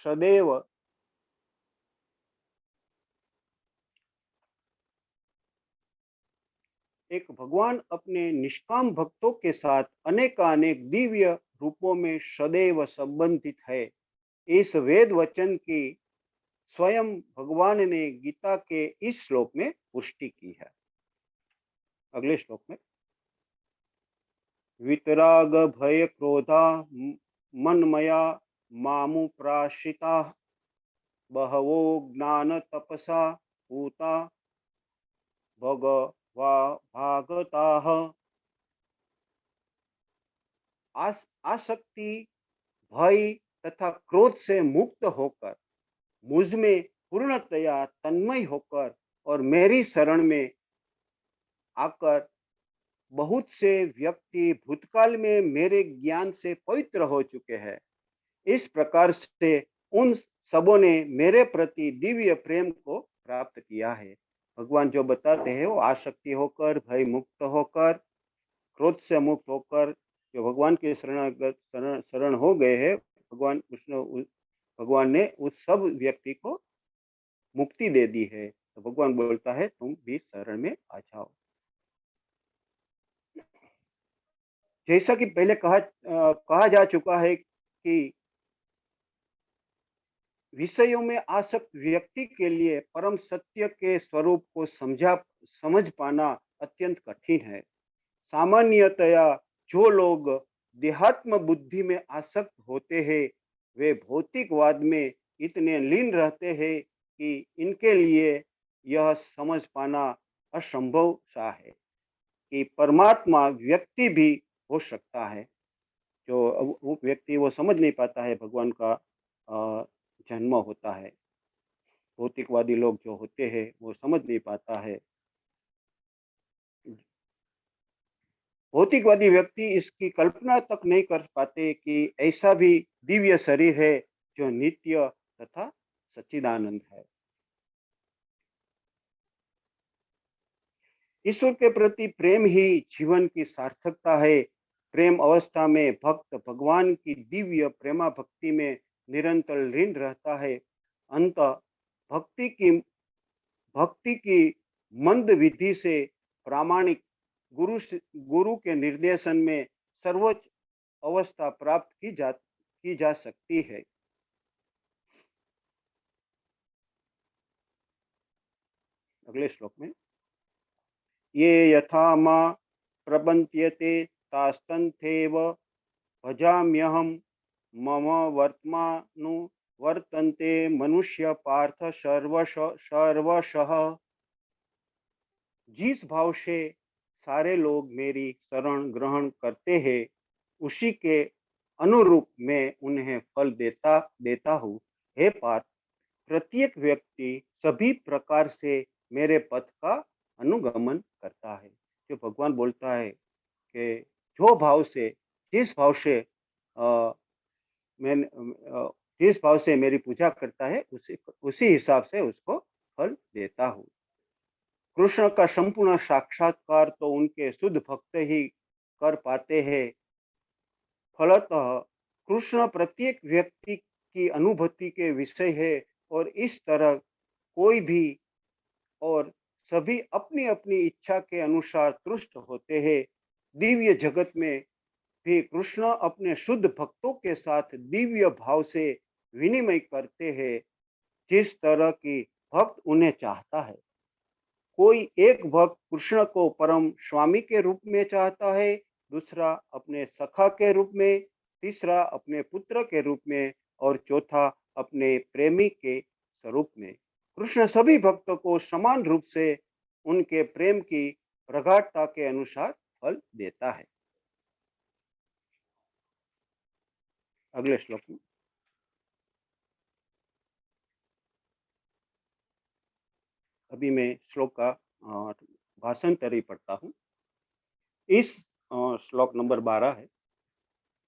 सदैव एक भगवान अपने निष्काम भक्तों के साथ अनेकानेक दिव्य रूपों में सदैव संबंधित है। इस वेद वचन की स्वयं भगवान ने गीता के इस श्लोक में पुष्टि की है। अगले श्लोक में वितराग भय क्रोधा मनमया मामुप्राशिता बहवो ज्ञान तपसा पूता भगवा भागताः। आसक्ति, भय तथा क्रोध से मुक्त होकर मुझ में पूर्णतया तन्मय होकर और मेरी शरण में आकर बहुत से व्यक्ति भूतकाल में मेरे ज्ञान से पवित्र हो चुके हैं। इस प्रकार से उन सबों ने मेरे प्रति दिव्य प्रेम को प्राप्त किया है। भगवान जो बताते हैं वो आसक्ति होकर, भय मुक्त होकर, क्रोध से मुक्त होकर जो भगवान के शरण हो गए हैं, भगवान ने उस सब व्यक्ति को मुक्ति दे दी है। तो भगवान बोलता है तुम भी शरण में आ जाओ। जैसा कि पहले कहा जा चुका है कि विषयों में आसक्त व्यक्ति के लिए परम सत्य के स्वरूप को समझ पाना अत्यंत कठिन है। सामान्यतया जो लोग देहात्म बुद्धि में आसक्त होते हैं वे भौतिकवाद में इतने लीन रहते हैं कि इनके लिए यह समझ पाना असंभव सा है कि परमात्मा व्यक्ति भी हो सकता है। जो वो व्यक्ति वो समझ नहीं पाता है भगवान का जन्म होता है। भौतिकवादी लोग जो होते हैं वो समझ नहीं पाता है। भौतिकवादी व्यक्ति इसकी कल्पना तक नहीं कर पाते कि ऐसा भी दिव्य शरीर है जो नित्य तथा सच्चिदानंद है। ईश्वर के प्रति प्रेम ही जीवन की सार्थकता है। प्रेम अवस्था में भक्त भगवान की दिव्य प्रेमा भक्ति में निरंतर लीन रहता है। अंत भक्ति की मंद विधि से प्रामाणिक गुरु के निर्देशन में सर्वोच्च अवस्था प्राप्त की जा सकती है। अगले श्लोक में ये यथा मा प्रबन्त्यते तास्तन्थेव भजाम्यहं मम वर्तन्ते मनुष्य पार्थ सर्वशः। जिस भाव से सारे लोग मेरी शरण ग्रहण करते हैं उसी के अनुरूप मैं उन्हें फल देता हूँ। हे पार्थ, प्रत्येक व्यक्ति सभी प्रकार से मेरे पथ का अनुगमन करता है। जो भगवान बोलता है कि जो भाव से जिस भाव से मैं जिस भाव से मेरी पूजा करता है उसी हिसाब से उसको फल देता हूँ। कृष्ण का संपूर्ण साक्षात्कार तो उनके शुद्ध भक्त ही कर पाते हैं। फलतः कृष्ण प्रत्येक व्यक्ति की अनुभूति के विषय है और इस तरह कोई भी और सभी अपनी अपनी इच्छा के अनुसार तुष्ट होते हैं। दिव्य जगत में भी कृष्ण अपने शुद्ध भक्तों के साथ दिव्य भाव से विनिमय करते हैं जिस तरह की भक्त उन्हें चाहता है। कोई एक भक्त कृष्ण को परम स्वामी के रूप में चाहता है, दूसरा अपने सखा के रूप में, तीसरा अपने पुत्र के रूप में और चौथा अपने प्रेमी के स्वरूप में। कृष्ण सभी भक्तों को समान रूप से उनके प्रेम की प्रगाढ़ता के अनुसार फल देता है। अगले श्लोक में अभी मैं श्लोक का भाषांतर ही पढ़ता हूँ। इस श्लोक नंबर 12 है।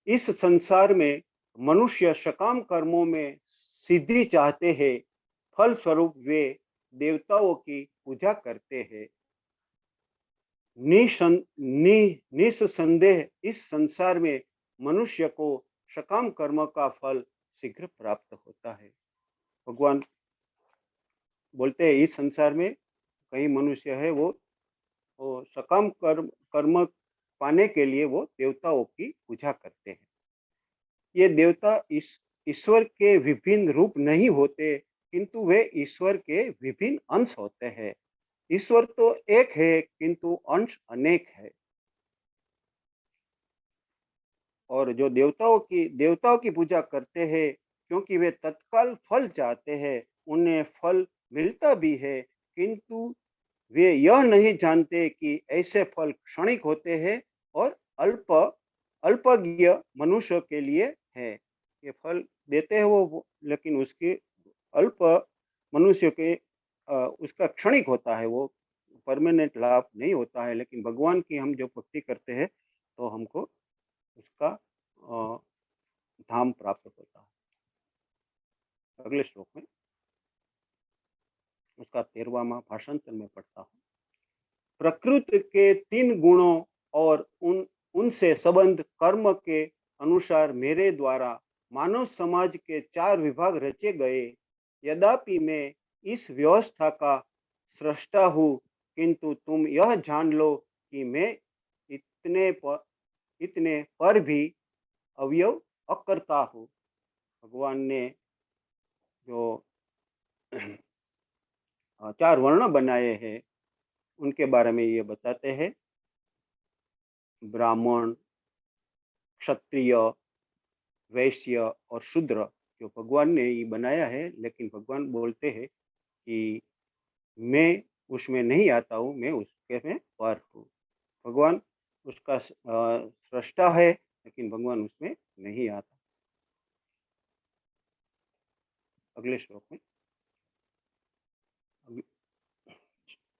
इस संसार में मनुष्य सकाम कर्मों में सिद्धि चाहते हैं, फल स्वरूप वे देवताओं की पूजा करते हैं। निसंदेह इस संसार में मनुष्य को सकाम कर्म का फल शीघ्र प्राप्त होता है। भगवान बोलते हैं इस संसार में कई मनुष्य है वो सकाम कर्म कर्म पाने के लिए वो देवताओं की पूजा करते हैं। ये देवता इस ईश्वर के विभिन्न रूप नहीं होते, किंतु वे ईश्वर के विभिन्न अंश होते हैं। ईश्वर तो एक है, किंतु अंश अनेक है। और जो देवताओं की पूजा करते हैं, क्योंकि वे तत्काल फल चाहते हैं, उन्हें फल मिलता भी है, किंतु वे यह नहीं जानते कि ऐसे फल क्षणिक होते हैं और अल्पज्ञ मनुष्य के लिए है। ये फल देते हैं लेकिन उसके अल्प मनुष्य के उसका क्षणिक होता है, वो परमानेंट लाभ नहीं होता है। लेकिन भगवान की हम जो भक्ति करते हैं तो हमको उसका धाम प्राप्त होता है। अगले श्लोक में उसका 13वां भाषांतर में पढ़ता हूँ। प्रकृति के 3 गुणों और उनसे संबंध कर्म के अनुसार मेरे द्वारा मानव समाज के 4 विभाग रचे गए। यद्यपि मैं इस व्यवस्था का सृष्टा हूँ, किंतु तुम यह जान लो कि मैं इतने पर इतने पर भी अवयव अकर्ता हूँ। भगवान ने जो 4 वर्ण बनाए हैं उनके बारे में ये बताते हैं। ब्राह्मण, क्षत्रिय, वैश्य और शूद्र जो भगवान ने ये बनाया है, लेकिन भगवान बोलते हैं कि मैं उसमें नहीं आता हूँ, मैं उसके में पर हूँ। भगवान उसका सृष्टा है, लेकिन भगवान उसमें नहीं आता। अगले श्लोक में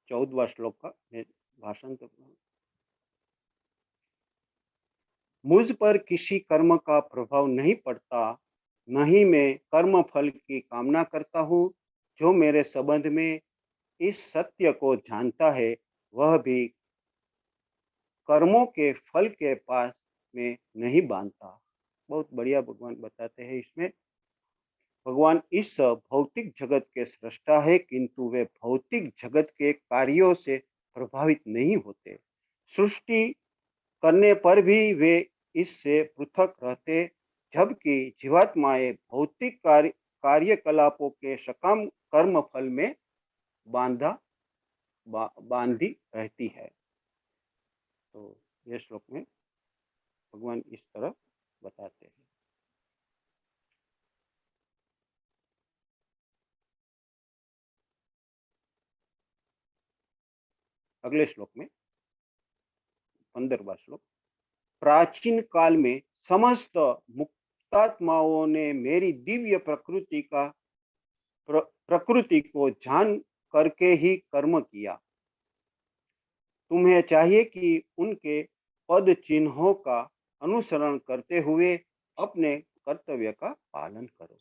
14वां श्लोक का भाषण तो मुझ पर किसी कर्म का प्रभाव नहीं पड़ता, न ही मैं कर्म फल की कामना करता हूँ। जो मेरे संबंध में इस सत्य को जानता है, वह भी कर्मों के फल के पास में नहीं बांधता। बहुत बढ़िया भगवान बताते हैं इसमें। भगवान इस भौतिक जगत के सृष्टा है, किंतु वे भौतिक जगत के कार्यों से प्रभावित नहीं होते। सृष्टि करने पर भी वे इससे पृथक रहते, जबकि जीवात्माएं भौतिक कार्यकलापों के सकाम कर्म फल में बांधा बांधी रहती है। तो ये श्लोक में भगवान इस तरह बताते हैं। अगले श्लोक में 15वां श्लोक। प्राचीन काल में समस्त मुक्तात्माओं ने मेरी दिव्य प्रकृति को जान करके ही कर्म किया। तुम्हें चाहिए कि उनके पद चिन्हों का अनुसरण करते हुए अपने कर्तव्य का पालन करो।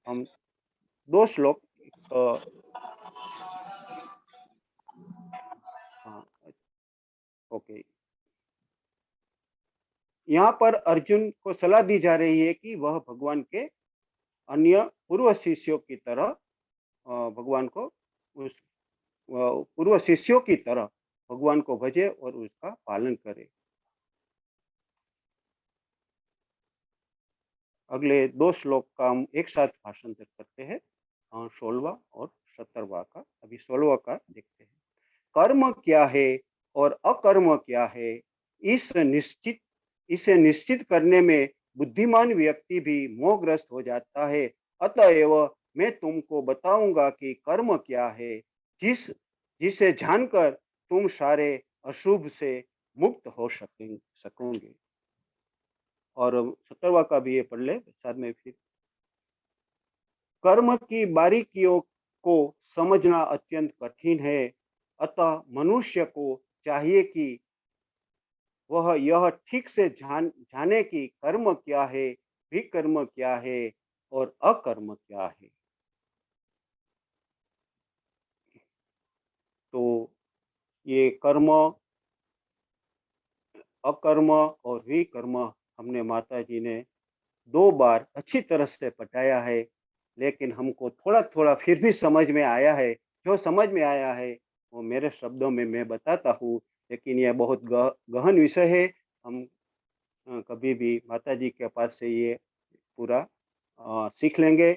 हम 2 श्लोक हाँ, ओके। यहाँ पर अर्जुन को सलाह दी जा रही है कि वह भगवान के अन्य पूर्व शिष्यों की तरह भगवान को उस पूर्व शिष्यों की तरह भगवान को भजे और उसका पालन करे। अगले 2 श्लोक का हम एक साथ भाषांतर करते हैं, 16वां और 17वां का। अभी 16वां का देखते हैं। कर्म क्या है और अकर्म क्या है, इस निश्चित इसे निश्चित करने में बुद्धिमान व्यक्ति भी मोहग्रस्त हो जाता है। अतएव मैं तुमको बताऊंगा कि कर्म क्या है, जिसे जानकर तुम सारे अशुभ से मुक्त हो सकोगे। और 17वां का भी ये पढ़ ले साथ में फिर। कर्म की बारीकियों को समझना अत्यंत कठिन है, अतः मनुष्य को चाहिए कि वह यह ठीक से जाने कि कर्म क्या है, विकर्म क्या है और अकर्म क्या है। तो ये कर्म, अकर्म और विकर्म हमने माता जी ने 2 बार अच्छी तरह से पढ़ाया है, लेकिन हमको थोड़ा-थोड़ा फिर भी समझ में आया है। जो समझ में आया है, वो मेरे शब्दों में मैं बताता हूँ, लेकिन यह बहुत गहन विषय है। हम कभी भी माताजी के पास से ये पूरा सीख लेंगे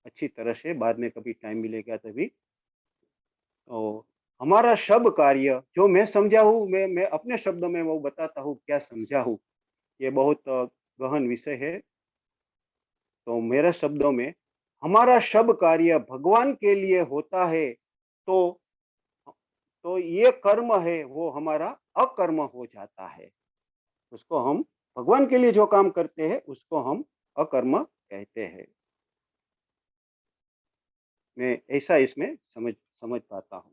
अच्छी तरह से, बाद में कभी टाइम मिलेगा तभी। तो हमारा सब कार्य जो मैं समझा हूँ, मैं अपने शब्दों में वो बताता हूँ क्या समझा हूँ। ये बहुत गहन विषय है। तो मेरे शब्दों में, हमारा सब कार्य भगवान के लिए होता है, तो ये कर्म है वो हमारा अकर्म हो जाता है। उसको हम भगवान के लिए जो काम करते हैं उसको हम अकर्म कहते हैं। मैं ऐसा इसमें समझ समझ पाता हूँ।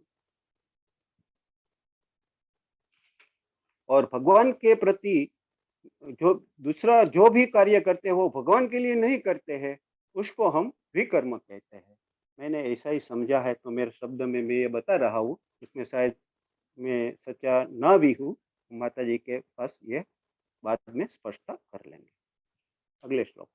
और भगवान के प्रति जो दूसरा जो भी कार्य करते हैं वो भगवान के लिए नहीं करते हैं, उसको हम विकर्म कहते हैं। मैंने ऐसा ही समझा है, तो मेरे शब्द में मैं ये बता रहा हूँ। इसमें शायद मैं सच्चा ना भी हूँ। माता जी के पास ये बाद में स्पष्टता कर लेंगे। अगले श्लोक।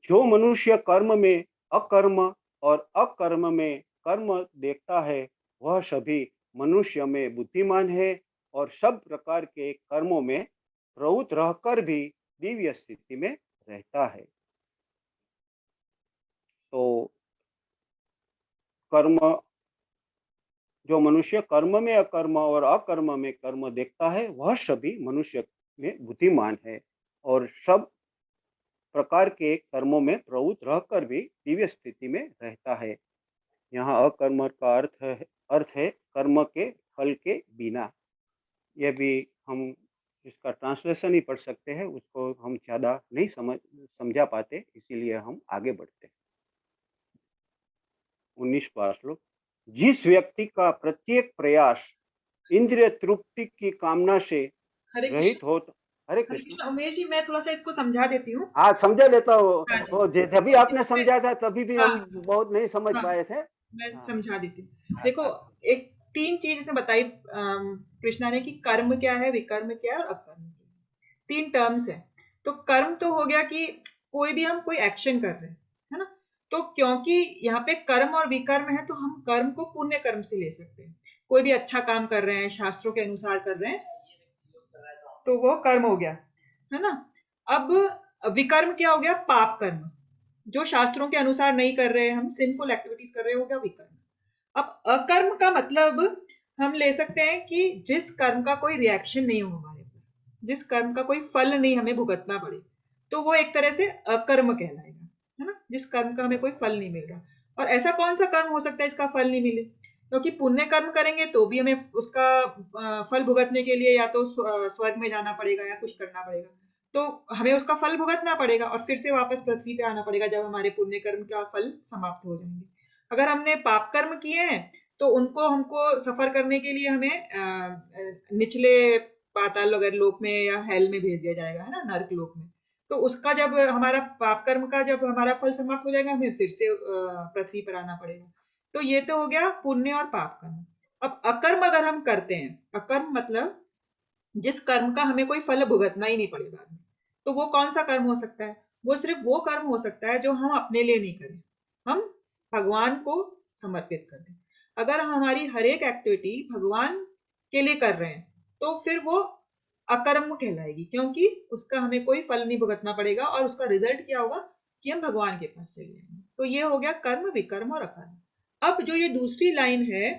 जो मनुष्य कर्म में अकर्म और अकर्म में कर्म देखता है, वह सभी मनुष्य में बुद्धिमान है और सब प्रकार के कर्मों में प्रवृत्त रहकर भी दिव्य स्थिति में रहता है। तो कर्म, जो मनुष्य कर्म में अकर्म और अकर्म में कर्म देखता है, वह सभी मनुष्य में बुद्धिमान है और सब प्रकार के कर्मों में प्रवृत्त रहकर भी दिव्य स्थिति में रहता है। यहाँ अकर्म का अर्थ है कर्म के फल के बिना। यह भी हम इसका ट्रांसलेशन ही पढ़ सकते हैं, उसको हम ज़्यादा नहीं समझा पाते, इसीलिए हम आगे बढ़ते हैं। 19वां श्लोक। जिस व्यक्ति का प्रत्येक प्रयास इंद्रिय तृप्ति की कामना से हरे कृष्ण। रहित हो तो हरे हरे कृष्ण। कृष्ण उमेश जी, मैं थोड़ा सा इसको समझा देती हूँ। हाँ, समझा लेता हूँ। हाँ जी। वो जब भी तो आपने इसमें, समझा था तभी भी हाँ हम बहुत नहीं समझ हाँ, पाए थे। मैं हाँ, समझा देती हूँ। हाँ, देखो, हाँ, एक तीन चीज इसने बताई कृष्णा ने, कि कर्म क्या है, विकर्म क्या है और अकर्म क्या है। तीन टर्म्स है। तो कर्म तो हो गया कि कोई भी हम कोई एक्शन कर रहे हैं, है ना। तो क्योंकि यहाँ पे कर्म और विकर्म है, तो हम कर्म को पुण्य कर्म से ले सकते हैं। कोई भी अच्छा काम कर रहे हैं, शास्त्रों के अनुसार कर रहे हैं, तो वो कर्म हो गया, है ना। अब विकर्म क्या हो गया, पाप कर्म, जो शास्त्रों के अनुसार नहीं कर रहे हैं, हम सिंफुल एक्टिविटीज कर रहे हैं, हो गया विकर्म। अब अकर्म का मतलब हम ले सकते हैं कि जिस कर्म का कोई रिएक्शन नहीं हो हमारे ऊपर, जिस कर्म का कोई फल नहीं हमें भुगतना पड़े, तो वो एक तरह से अकर्म कहलाएगा, है ना। जिस कर्म का हमें कोई फल नहीं मिल रहा। और ऐसा कौन सा कर्म हो सकता है इसका फल नहीं मिले, क्योंकि पुण्य कर्म करेंगे तो भी हमें उसका फल भुगतने के लिए या तो स्वर्ग में जाना पड़ेगा या कुछ करना पड़ेगा। तो हमें उसका फल भुगतना पड़ेगा और फिर से वापस पृथ्वी पे आना पड़ेगा जब हमारे पुण्य कर्म का फल समाप्त हो जाएंगे। अगर हमने पाप कर्म किए हैं, तो उनको हमको सफर करने के लिए हमें निचले पाताल वगैरह लोक में या हेल में भेज दिया जाएगा, है ना, नरक लोक में। तो उसका जब हमारा पाप कर्म का जब हमारा फल समाप्त हो जाएगा, हमें फिर से पृथ्वी पर आना पड़ेगा। तो ये तो हो गया पुण्य और पाप कर्म। अब अकर्म अगर हम करते हैं, अकर्म मतलब जिस कर्म का हमें कोई फल भुगतना ही नहीं पड़े बाद में, तो वो कौन सा कर्म हो सकता है। वो सिर्फ वो कर्म हो सकता है जो हम अपने लिए नहीं करें, हम भगवान को समर्पित कर दें। अगर हम हमारी हर एक एक्टिविटी भगवान के लिए कर रहे हैं, तो फिर वो अकर्म कहलाएगी, क्योंकि उसका हमें कोई फल नहीं भुगतना पड़ेगा और उसका रिजल्ट क्या होगा कि हम भगवान के पास चले जाएंगे। तो ये हो गया कर्म, विकर्म और अकर्म। अब जो ये दूसरी लाइन है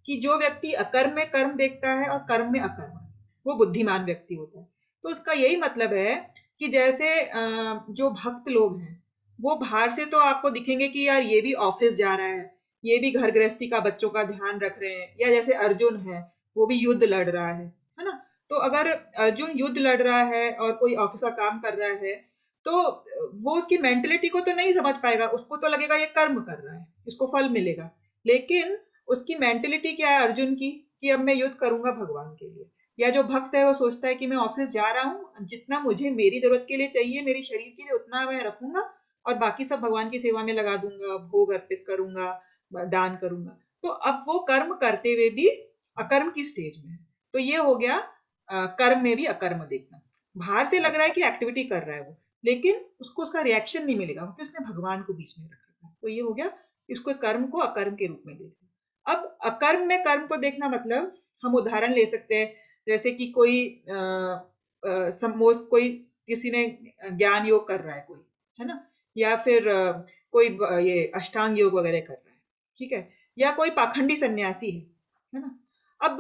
कि जो व्यक्ति अकर्म में कर्म देखता है और कर्म में अकर्म, वो बुद्धिमान व्यक्ति होता है। तो उसका यही मतलब है कि जैसे जो भक्त लोग हैं, वो बाहर से तो आपको दिखेंगे कि यार ये भी ऑफिस जा रहा है, ये भी घर गृहस्थी का बच्चों का ध्यान रख रहे हैं, या जैसे अर्जुन है, वो भी युद्ध लड़ रहा है ना। तो अगर अर्जुन युद्ध लड़ रहा है और कोई ऑफिस का काम कर रहा है, तो वो उसकी मेंटेलिटी को तो नहीं समझ पाएगा, उसको तो लगेगा ये कर्म कर रहा है, इसको फल मिलेगा। लेकिन उसकी मेंटेलिटी क्या है अर्जुन की, कि अब मैं युद्ध करूंगा भगवान के लिए। या जो भक्त है वो सोचता है कि मैं ऑफिस जा रहा हूँ, जितना मुझे मेरी जरूरत के लिए चाहिए, मेरी शरीर के लिए, उतना मैं रखूंगा और बाकी सब भगवान की सेवा में लगा दूंगा, भोग अर्पित करूंगा, दान करूंगा। तो अब वो कर्म करते हुए भी अकर्म की स्टेज में है। तो ये हो गया कर्म में भी अकर्म देखना। बाहर से लग रहा है अच्छा। कि एक्टिविटी कर रहा है वो, लेकिन उसको उसका रिएक्शन नहीं मिलेगा क्योंकि उसने भगवान को बीच में रख रखा है। तो ये हो गया, इसको कर्म को अकर्म के रूप में देखना। अब अकर्म में कर्म को देखना मतलब हम उदाहरण ले सकते हैं, जैसे कि कोई कोई किसी ने ज्ञान योग कर रहा है कोई, है ना, या फिर ये अष्टांग योग वगैरह कर रहा है, ठीक है, या कोई पाखंडी सन्यासी है ना। अब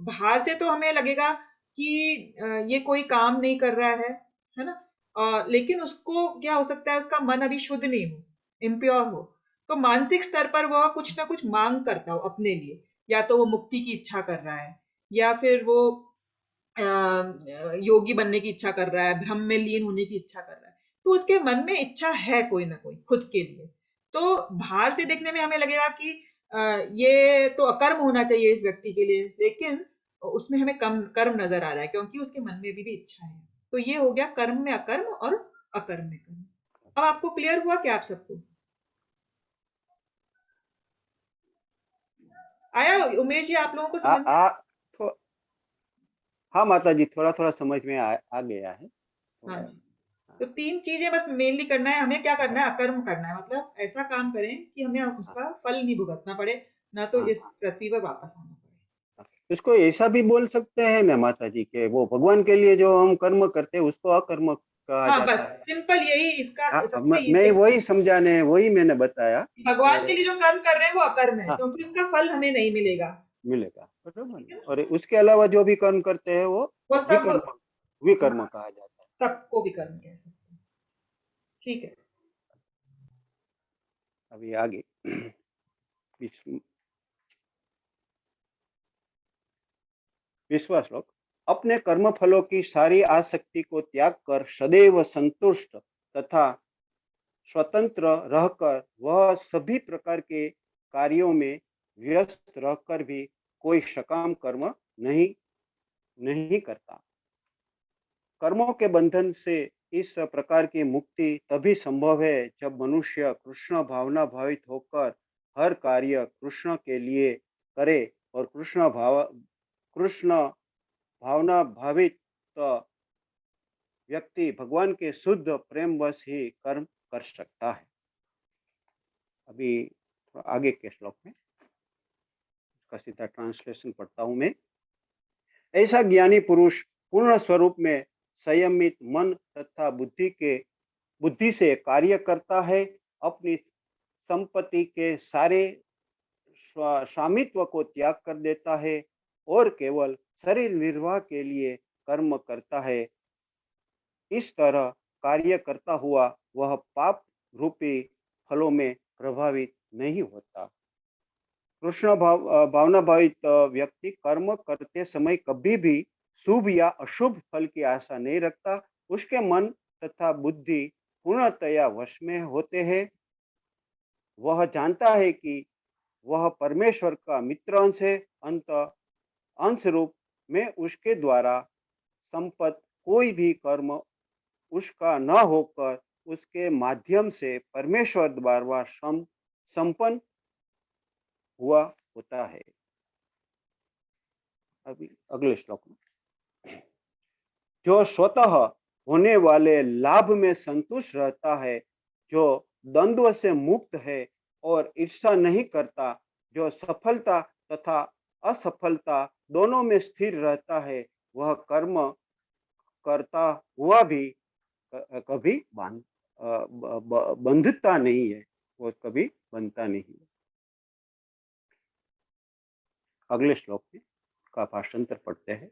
बाहर से तो हमें लगेगा कि ये कोई काम नहीं कर रहा है ना, लेकिन उसको क्या हो सकता है, उसका मन अभी शुद्ध नहीं हो, इम्प्योर हो, तो मानसिक स्तर पर वह कुछ ना कुछ मांग करता हो अपने लिए, या तो वो मुक्ति की इच्छा कर रहा है, या फिर वो योगी बनने की इच्छा कर रहा है, ब्रह्म में लीन होने की इच्छा कर रहा है, तो उसके मन में इच्छा है कोई ना कोई खुद के लिए। तो बाहर से देखने में हमें लगेगा कि ये तो अकर्म होना चाहिए इस व्यक्ति के लिए, लेकिन उसमें हमें कम कर्म नजर आ रहा है क्योंकि उसके मन में भी इच्छा है। तो ये हो गया कर्म में अकर्म और अकर्म में कर्म। अब आपको क्लियर हुआ क्या, आप सबको आया उमेश जी, आप लोगों को आ समझ में? आ तो हाँ माता जी, थोड़ा थोड़ा समझ में आ गया है हाँ थोड़ा। जी। हाँ। तो 3 चीज़ें बस मेनली करना है, हमें क्या करना हाँ। है, अकर्म करना है, मतलब ऐसा काम करें कि हमें हाँ। उसका फल नहीं भुगतना पड़े, ना तो हाँ। इस पृथ्वी पर वापस आना पड़े। हाँ। इसको ऐसा भी बोल सकते हैं ना माता जी के वो भगवान के लिए जो हम कर्म करते हैं उसको अकर्म कहा हाँ, बस जाता है। सिंपल यही इसका हाँ, अब सबसे मैं ईज़ीएस्ट। वही समझाने, वही मैंने बताया भगवान के कि लिए जो कर्म कर रहे हैं वो अकर्म है, हाँ क्योंकि उसका फल हमें नहीं मिलेगा, मिलेगा, बराबर ठीक ना। है ना? और उसके अलावा जो भी कर्म करते हैं वो वो सब, विकर्म, विकर्म हाँ, कहा जाता है। सबको भी कर्म कह सकते हैं, ठीक है। अभी आगे विश्व- विश्वास श्लोक। अपने कर्म फलों की सारी आसक्ति को त्याग कर सदैव संतुष्ट तथा स्वतंत्र रहकर वह सभी प्रकार के कार्यों में व्यस्त रहकर भी कोई सकाम कर्म नहीं नहीं करता। कर्मों के बंधन से इस प्रकार की मुक्ति तभी संभव है जब मनुष्य कृष्ण भावना भावित होकर हर कार्य कृष्ण के लिए करे और कृष्ण भावना भावित व्यक्ति भगवान के शुद्ध प्रेम वश ही कर्म कर सकता है। अभी थोड़ा आगे के श्लोक में इसका सीधा ट्रांसलेशन पढ़ता हूं मैं। ऐसा ज्ञानी पुरुष पूर्ण स्वरूप में संयमित मन तथा बुद्धि से कार्य करता है, अपनी संपत्ति के सारे स्वामित्व को त्याग कर देता है और केवल शरीर निर्वाह के लिए कर्म करता है। इस तरह कार्य करता हुआ वह पाप रूपी फलों में प्रभावित नहीं होता। भावना भावित व्यक्ति कर्म करते समय कभी भी शुभ या अशुभ फल की आशा नहीं रखता। उसके मन तथा बुद्धि पूर्णतया वश में होते हैं। वह जानता है कि वह परमेश्वर का मित्र अंश है। अंत अंश रूप में उसके द्वारा संपत कोई भी कर्म उसका न होकर उसके माध्यम से परमेश्वर द्वारा संपन्न हुआ होता है। अभी अगले श्लोक में, जो स्वतः होने वाले लाभ में संतुष्ट रहता है, जो द्वंद्व से मुक्त है और ईर्षा नहीं करता, जो सफलता तथा असफलता दोनों में स्थिर रहता है, वह कर्म करता हुआ भी कभी बंधता नहीं है, वो कभी बनता नहीं है। अगले श्लोक में का भाषांतर पढ़ते हैं।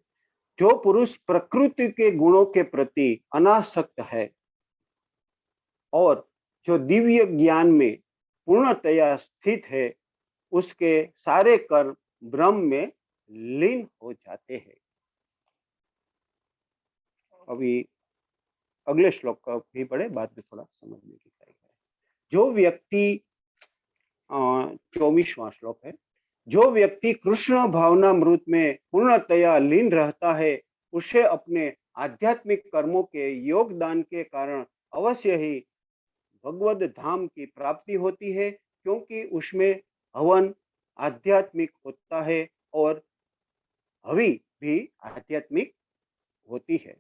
जो पुरुष प्रकृति के गुणों के प्रति अनासक्त है और जो दिव्य ज्ञान में पूर्णतया स्थित है, उसके सारे कर्म ब्रह्म में लीन हो जाते हैं। अभी अगले श्लोक का भी पढ़े, बाद में थोड़ा समझने की ट्राई करें। जो व्यक्ति 24वां श्लोक है। जो व्यक्ति कृष्ण भावनामृत में पूर्णतया लीन रहता है, उसे अपने आध्यात्मिक कर्मों के योगदान के कारण अवश्य ही भगवत धाम की प्राप्ति होती है, क्योंकि उसमें हवन आध्यात्मिक होता है और हवि भी आध्यात्मिक होती है।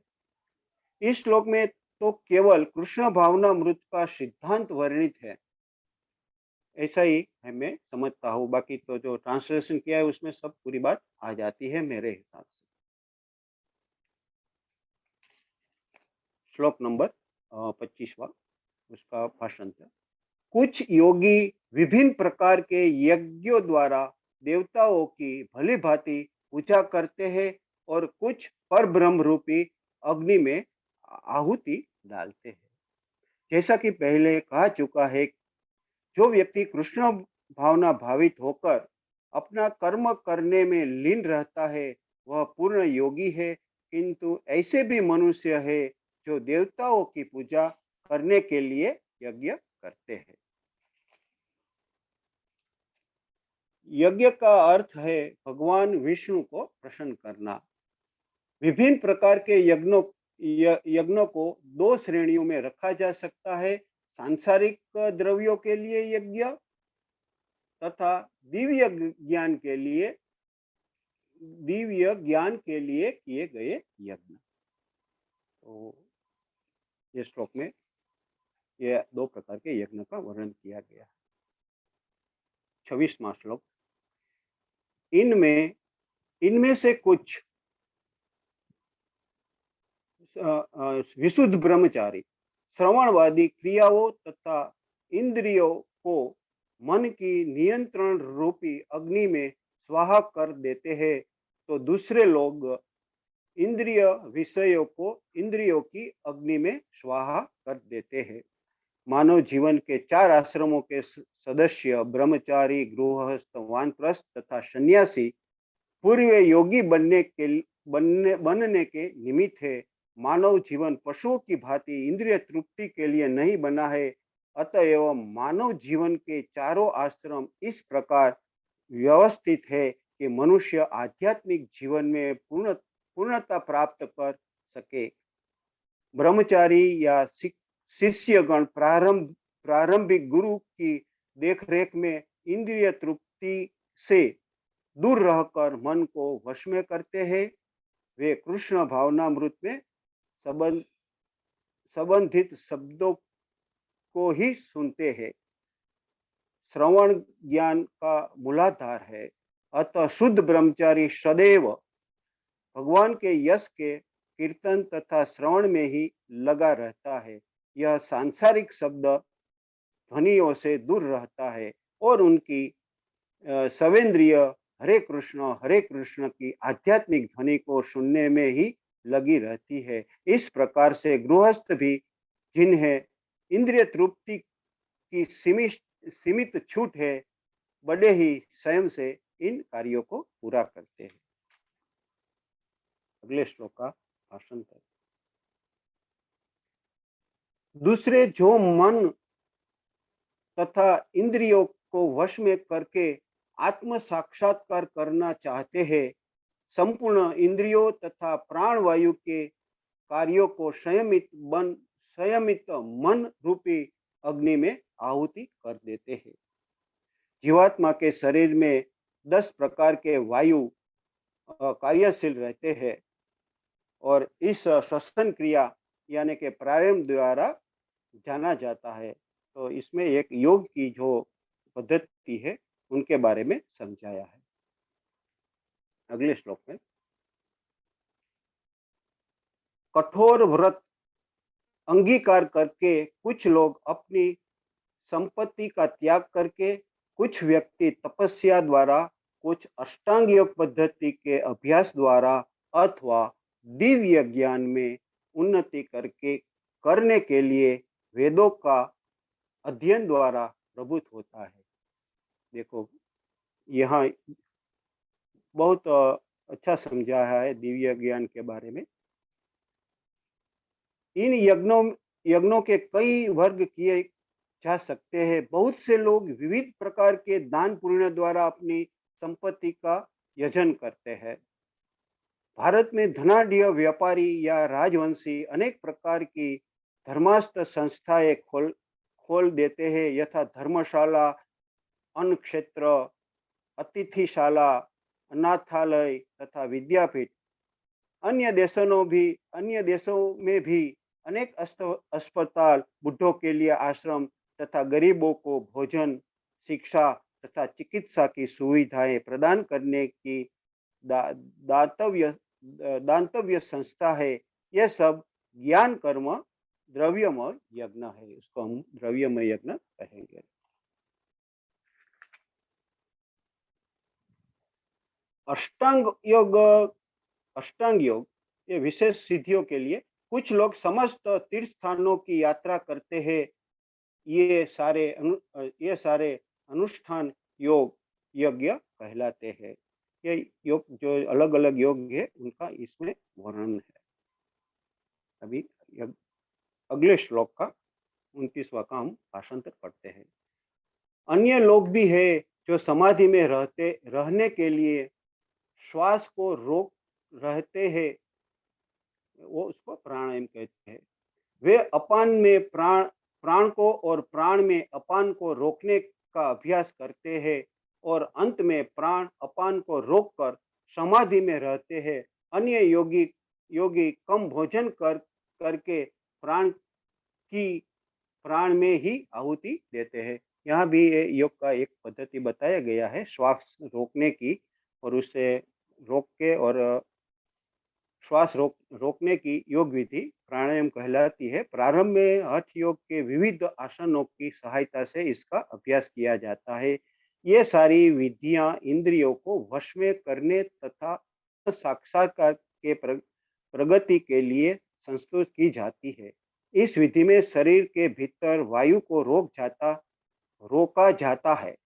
इस श्लोक में तो केवल कृष्ण भावना मृत का सिद्धांत वर्णित है, ऐसा ही है मैं समझता हूँ। बाकी तो जो ट्रांसलेशन किया है उसमें सब पूरी बात आ जाती है मेरे हिसाब से। श्लोक नंबर 25वां, उसका भाषण था। कुछ योगी विभिन्न प्रकार के यज्ञों द्वारा देवताओं की भली भांति पूजा करते हैं और कुछ पर ब्रह्म रूपी अग्नि में आहुति डालते हैं। जैसा कि पहले कहा चुका है, जो व्यक्ति कृष्ण भावना भावित होकर अपना कर्म करने में लीन रहता है वह पूर्ण योगी है। किंतु ऐसे भी मनुष्य है जो देवताओं की पूजा करने के लिए यज्ञ करते हैं। यज्ञ का अर्थ है भगवान विष्णु को प्रसन्न करना। विभिन्न प्रकार के यज्ञों को दो श्रेणियों में रखा जा सकता है, सांसारिक द्रव्यों के लिए यज्ञ तथा दिव्य ज्ञान के लिए किए गए यज्ञ। तो ये श्लोक में ये दो प्रकार के यज्ञ का वर्णन किया गया है। 26वां श्लोक, इनमें इनमें से कुछ विशुद्ध ब्रह्मचारी श्रवणवादी क्रियाओं तथा इंद्रियों को मन की नियंत्रण रूपी अग्नि में स्वाहा कर देते हैं, तो दूसरे लोग इंद्रिय विषयों को इंद्रियों की अग्नि में स्वाहा कर देते हैं। मानव जीवन के चार आश्रमों के सदस्य ब्रह्मचारी, गृहस्थ, वानप्रस्थ तथा सन्यासी पूर्व योगी बनने के निमित्त है। मानव जीवन पशुओं की भांति इंद्रिय तृप्ति के लिए नहीं बना है। अतएव मानव जीवन के चारों आश्रम इस प्रकार व्यवस्थित है कि मनुष्य आध्यात्मिक जीवन में पूर्णता प्राप्त कर सके। ब्रह्मचारी या शिष्यगण प्रारंभिक गुरु की देखरेख में इंद्रिय तृप्ति से दूर रहकर मन को वश में करते हैं। वे कृष्ण भावनामृत में संबंधित शब्दों को ही सुनते हैं। श्रवण ज्ञान का मूलाधार है। अतः शुद्ध ब्रह्मचारी सदैव भगवान के यश के कीर्तन तथा श्रवण में ही लगा रहता है। यह सांसारिक शब्द ध्वनियों से दूर रहता है और उनकी सवेंद्रिय हरे कृष्ण की आध्यात्मिक ध्वनि को सुनने में ही लगी रहती है। इस प्रकार से गृहस्थ भी, जिन्हें इंद्रिय तृप्ति की सीमित छूट है, बड़े ही स्वयं से इन कार्यों को पूरा करते हैं। अगले श्लोक का भाषण है। दूसरे जो मन तथा इंद्रियों को वश में करके आत्म साक्षात्कार करना चाहते हैं, संपूर्ण इंद्रियों तथा प्राणवायु के कार्यों को संयमित मन रूपी अग्नि में आहुति कर देते हैं। जीवात्मा के शरीर में 10 प्रकार के वायु कार्यशील रहते हैं और इस श्वसन क्रिया यानी कि प्राणायाम द्वारा जाना जाता है। तो इसमें एक योग की जो पद्धति है उनके बारे में समझाया है। अगले श्लोक में, कठोर व्रत अंगीकार करके कुछ लोग अपनी संपत्ति का त्याग करके, कुछ व्यक्ति तपस्या द्वारा, कुछ अष्टांग योग पद्धति के अभ्यास द्वारा अथवा दिव्य ज्ञान में उन्नति करने के लिए वेदों का अध्ययन द्वारा प्रभुत होता है। देखो यहाँ बहुत अच्छा समझाया है दिव्य ज्ञान के बारे में। इन यज्ञों के कई वर्ग किए जा सकते हैं। बहुत से लोग विविध प्रकार के दान पुण्य द्वारा अपनी संपत्ति का यजन करते हैं। भारत में धनाढ्य व्यापारी या राजवंशी अनेक प्रकार की धर्मास्थ संस्थाएं खोल देते हैं, यथा धर्मशाला, अन्न क्षेत्र, अतिथिशाला, अनाथालय तथा विद्यापीठ। अन्य देशों में भी अनेक अस्पताल, बुढ़ों के लिए आश्रम तथा गरीबों को भोजन, शिक्षा तथा चिकित्सा की सुविधाएं प्रदान करने की दा, दातव्य दातव्य संस्था है। यह सब ज्ञान कर्म द्रव्यमय यज्ञ है। उसको हम द्रव्यमय यज्ञ कहेंगे। अष्टांग योग अष्टांग योग ये विशेष सिद्धियों के लिए कुछ लोग समस्त तीर्थ स्थानों की यात्रा करते हैं। ये सारे अनुष्ठान योग यज्ञ कहलाते हैं। ये योग जो अलग अलग योग है उनका इसमें वर्णन है। अभी अगले श्लोक का 29वां का हम भाषांतर पढ़ते हैं। अन्य लोग भी है जो समाधि में रहने के लिए श्वास को रोक रहते हैं, वो उसको प्राणायाम कहते हैं। वे अपान में प्राण को और प्राण में अपान को रोकने का अभ्यास करते हैं और अंत में प्राण अपान को रोककर समाधि में रहते हैं। अन्य योगी कम भोजन करके प्राण में ही आहुति देते हैं। यहाँ भी योग का एक पद्धति बताया गया है श्वास रोकने की, और उससे रोक के और श्वास रोकने की योग विधि प्राणायाम कहलाती है। प्रारंभ में हठ योग के विविध आसनों की सहायता से इसका अभ्यास किया जाता है। ये सारी विधियां इंद्रियों को वश में करने तथा साक्षात्कार के प्रगति के लिए संस्तुत की जाती है। इस विधि में शरीर के भीतर वायु को रोका जाता है,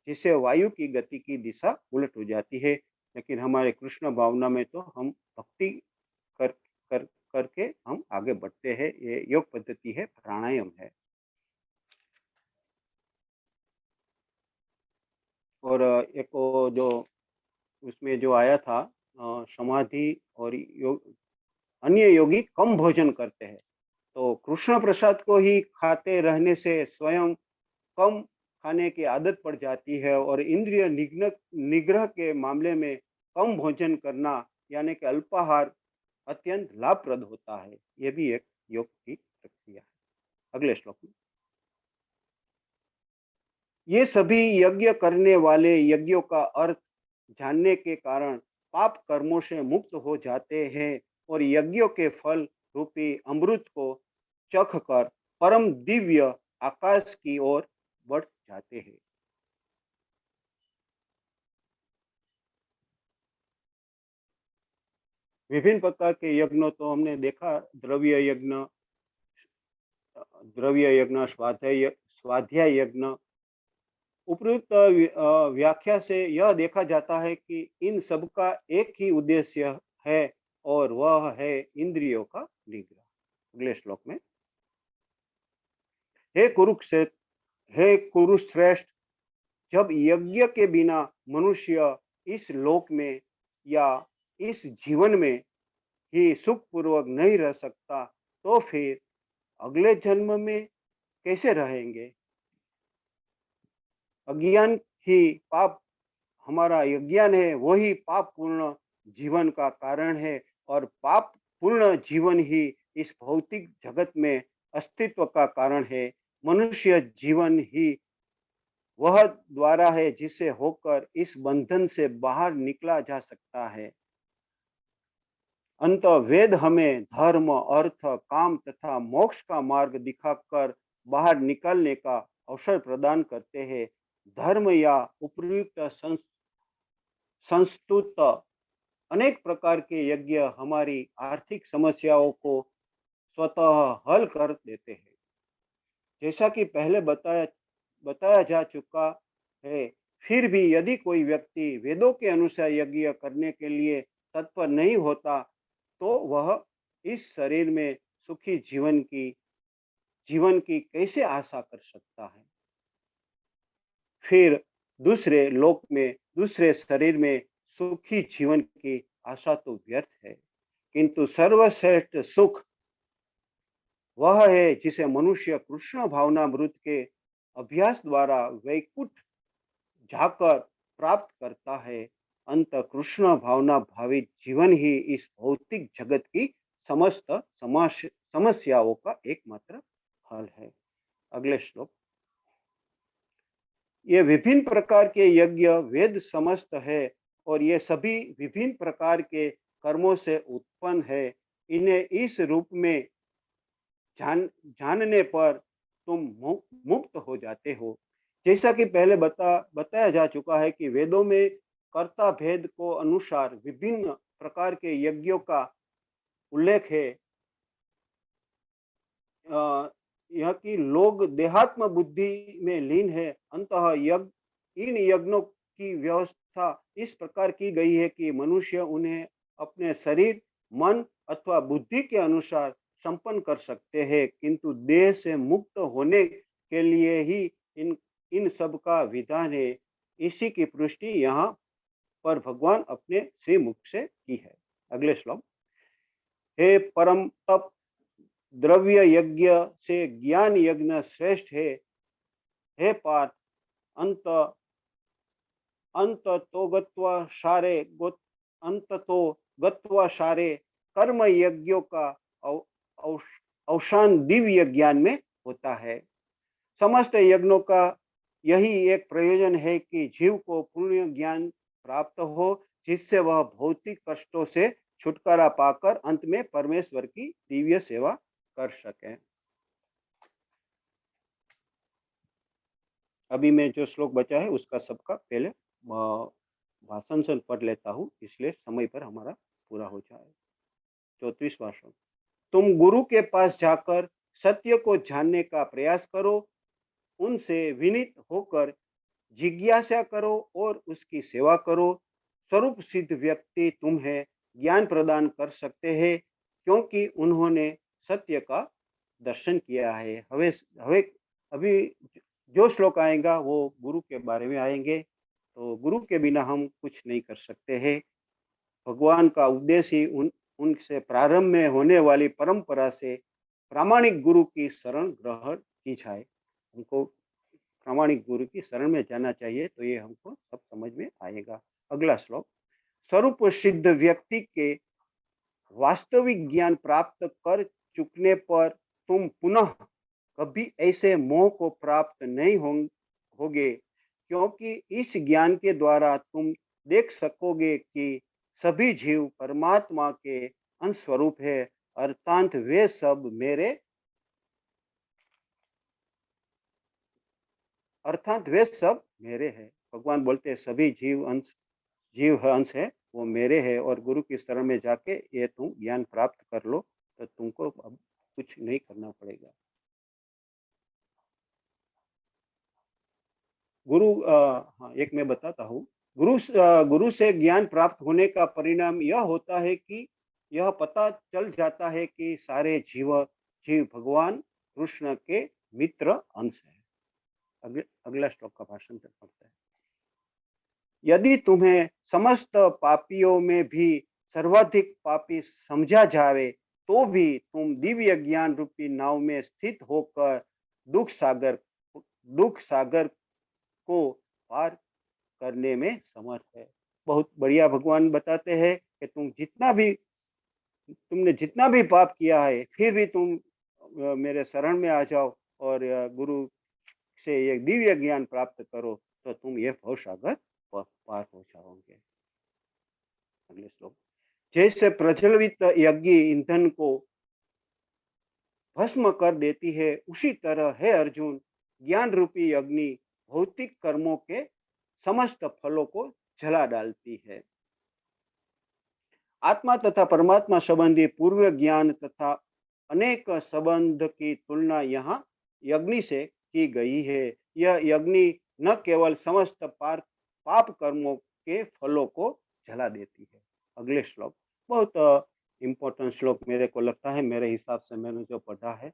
जिससे वायु की गति की दिशा उलट हो जाती है। लेकिन हमारे कृष्ण भावना में तो हम भक्ति कर कर करके हम आगे बढ़ते हैं। ये योग पद्धति है, प्राणायाम है। और एक जो उसमें जो आया था समाधि और योग, अन्य योगी कम भोजन करते हैं। तो कृष्ण प्रसाद को ही खाते रहने से स्वयं कम खाने की आदत पड़ जाती है और इंद्रिय निग्रह के मामले में कम भोजन करना यानी कि अल्पाहार अत्यंत लाभप्रद होता है। यह भी एक योग की प्रक्रिया है। अगले श्लोक में, ये सभी यज्ञ करने वाले यज्ञों का अर्थ जानने के कारण पाप कर्मों से मुक्त हो जाते हैं और यज्ञों के फल रूपी अमृत को चख कर परम दिव्य आकाश की ओर बढ़ जाते हैं। विभिन्न प्रकार के यज्ञों तो हमने देखा, द्रव्य यज्ञ, स्वाध्याय यज्ञ। उपयुक्त व्याख्या से यह देखा जाता है कि इन सब का एक ही उद्देश्य है और वह है इंद्रियों का निग्रह। अगले श्लोक में, हे कुरुश्रेष्ठ, जब यज्ञ के बिना मनुष्य इस लोक में या इस जीवन में ही सुख पूर्वक नहीं रह सकता, तो फिर अगले जन्म में कैसे रहेंगे? अज्ञान ही पाप, हमारा अज्ञान है वही पाप पूर्ण जीवन का कारण है और पाप पूर्ण जीवन ही इस भौतिक जगत में अस्तित्व का कारण है। मनुष्य जीवन ही वह द्वारा है जिसे होकर इस बंधन से बाहर निकला जा सकता है। अंत वेद हमें धर्म, अर्थ, काम तथा मोक्ष का मार्ग दिखाकर बाहर निकलने का अवसर प्रदान करते हैं। धर्म या उपयुक्त संस्तुत अनेक प्रकार के यज्ञ हमारी आर्थिक समस्याओं को स्वतः हल कर देते हैं। जैसा कि पहले बताया जा चुका है, फिर भी यदि कोई व्यक्ति वेदों के अनुसार यज्ञ करने के लिए तत्पर नहीं होता, तो वह इस शरीर में सुखी जीवन की कैसे आशा कर सकता है? फिर दूसरे लोक में, दूसरे शरीर में सुखी जीवन की आशा तो व्यर्थ है। किंतु सर्वश्रेष्ठ सुख वह है जिसे मनुष्य कृष्ण भावनामृत के अभ्यास द्वारा वैकुंठ जाकर प्राप्त करता है। अंत कृष्ण भावना भावित जीवन ही इस भौतिक जगत की समस्त समस्याओं का एकमात्र हल है। अगले श्लोक। ये विभिन्न प्रकार के यज्ञ वेद समस्त है और ये सभी विभिन्न प्रकार के कर्मों से उत्पन्न है। इन्हें इस रूप में जानने पर तुम मुक्त हो जाते हो। जैसा कि पहले बताया जा चुका है कि वेदों में कर्ता भेद को अनुसार विभिन्न प्रकार के यज्ञों का उल्लेख है। यह कि लोग देहात्म बुद्धि में लीन है। अंतः इन यज्ञों की व्यवस्था इस प्रकार की गई है कि मनुष्य उन्हें अपने शरीर, मन अथवा बुद्धि के अनुसार संपन्न कर सकते हैं, किंतु देह से मुक्त होने के लिए ही इन इन सब का विधान है। इसी की पुष्टि यहाँ पर भगवान अपने श्रीमुख से की है। अगले श्लोक। हे परम तप, द्रव्य यज्ञ से ज्ञान यज्ञ श्रेष्ठ है। हे पार्थ, अंत अंत तो गत्वा सारे अंत तो गत्वा सारे कर्म यज्ञों का अवसान दिव्य ज्ञान में होता है। समस्त यज्ञों का यही एक प्रयोजन है कि जीव को पूर्ण ज्ञान प्राप्त हो, जिससे वह भौतिक कष्टों से छुटकारा पाकर अंत में परमेश्वर की दिव्य सेवा कर सके। अभी मैं जो श्लोक बचा है उसका सबका पहले भाषण से पढ़ लेता हूँ, इसलिए समय पर हमारा पूरा हो जाए। 34वां श्लोक। तुम गुरु के पास जाकर सत्य को जानने का प्रयास करो, उनसे विनीत होकर जिज्ञासा करो और उसकी सेवा करो। स्वरूप सिद्ध व्यक्ति तुम्हें ज्ञान प्रदान कर सकते हैं, क्योंकि उन्होंने सत्य का दर्शन किया है। हवे हवे अभी जो श्लोक आएगा वो गुरु के बारे में आएंगे। तो गुरु के बिना हम कुछ नहीं कर सकते हैं। भगवान का उपदेश ही उनसे प्रारंभ में होने वाली परंपरा से प्रामाणिक गुरु की शरण ग्रहण की जाए। हमको प्रामाणिक गुरु की शरण में जाना चाहिए, तो ये हमको सब समझ में आएगा। अगला श्लोक। स्वरूप सिद्ध व्यक्ति के वास्तविक ज्ञान प्राप्त कर चुकने पर तुम पुनः कभी ऐसे मोह को प्राप्त नहीं होगे, क्योंकि इस ज्ञान के द्वारा तुम देख सकोगे कि सभी जीव परमात्मा के अंश स्वरूप है, अर्थात वे सब मेरे हैं। भगवान बोलते हैं सभी जीव अंश है, वो मेरे है। और गुरु की शरण में जाके ये तुम ज्ञान प्राप्त कर लो, तो तुमको अब कुछ नहीं करना पड़ेगा। गुरु हाँ, एक मैं बताता हूँ। गुरु से ज्ञान प्राप्त होने का परिणाम यह होता है कि यह पता चल जाता है कि सारे जीव भगवान कृष्ण के मित्र अंश है। अगला श्लोक का भाषण पढ़ते हैं। यदि तुम्हें समस्त पापियों में भी सर्वाधिक पापी समझा जाए, तो भी तुम दिव्य ज्ञान रूपी नाव में स्थित होकर दुख सागर को पार करने में समर्थ है। बहुत बढ़िया भगवान बताते हैं कि तुमने जितना भी पाप किया है, फिर भी तुम मेरे शरण में आ जाओ और गुरु से एक दिव्य ज्ञान प्राप्त करो, तो तुम ये भव सागर पार हो जाओगे। अगले श्लोक। जैसे प्रज्वलित यज्ञ ईंधन को भस्म कर देती है, उसी तरह है अर्जुन, ज्ञान रूपी अग्नि भौतिक कर्मों के समस्त फलों को जला डालती है। आत्मा तथा परमात्मा संबंधी पूर्व ज्ञान तथा अनेक संबंध की तुलना यहाँ यज्ञ से की गई है। यह यज्ञ न केवल समस्त पाप कर्मों के फलों को जला देती है। अगले श्लोक बहुत इम्पोर्टेंट श्लोक मेरे को लगता है, मेरे हिसाब से मैंने जो पढ़ा है।